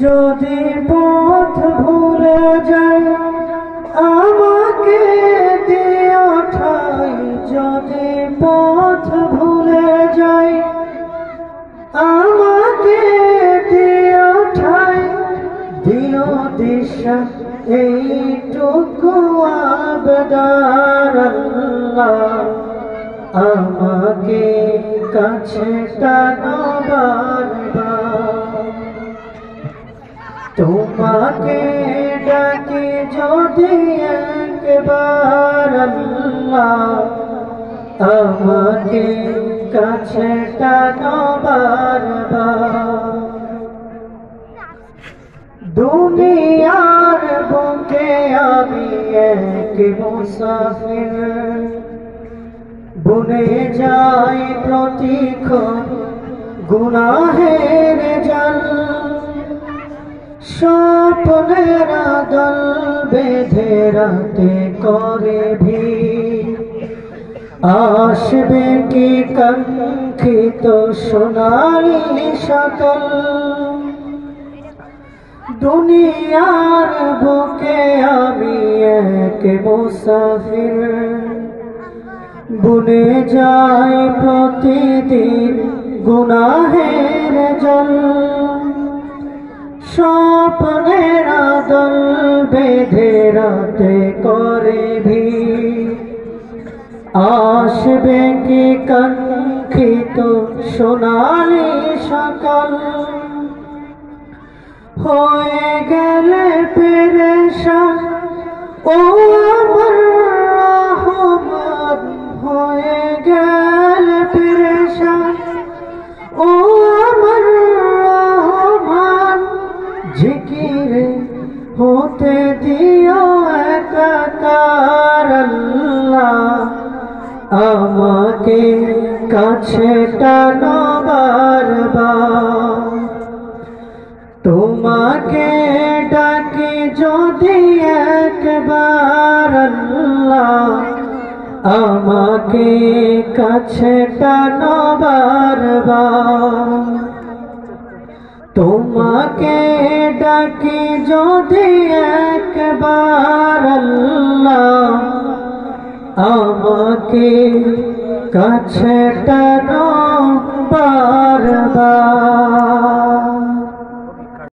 যদি পথ ভুলে যাই আমাকে দিও ঠাই, যদি পথ ভুলে যাই আমাকে দিও ঠাই, দিও দিশা এইটুকু আবেদন আল্লাহ, আমাকে কাছে টানো বারবার। তোমাকে ডাকি যদি একবার আল্লাহ, আমাকে কাছে টানো বারবার। দুনিয়ার বুকে আমি এক মুসাফির, বুনে যাই প্রতিক্ষণ গুনাহের জাল, স্বপ্নের দল বেঁধে রাতে করে ভিড়, আসবে কি কাঙ্ক্ষিত সোনালি সকাল। দুনিয়ার বুকে আমি এক মুসাফির, বুনে যাই প্রতিদিন গুনাহের জল, স্বপ্নের দল বেঁধে রাতে করে ভিড়, আসবে কি কাঙ্ক্ষিত সোনালি সকাল। হয়ে গেলে পেরেশান ও আমার রহমান, হয়ে গেলে পেরেশান ও আমার রহমান, জিকিরে হতে দিও একাকার আল্লাহ, আমাকে কাছে টানো বারবার। তোমাকে ডাকি যদি একবার আল্লাহ, আমাকে কাছে টানো বারবার। তোমাকে ডাকি যদি একবার আল্লাহ, আমাকে কাছে টানো বারবার।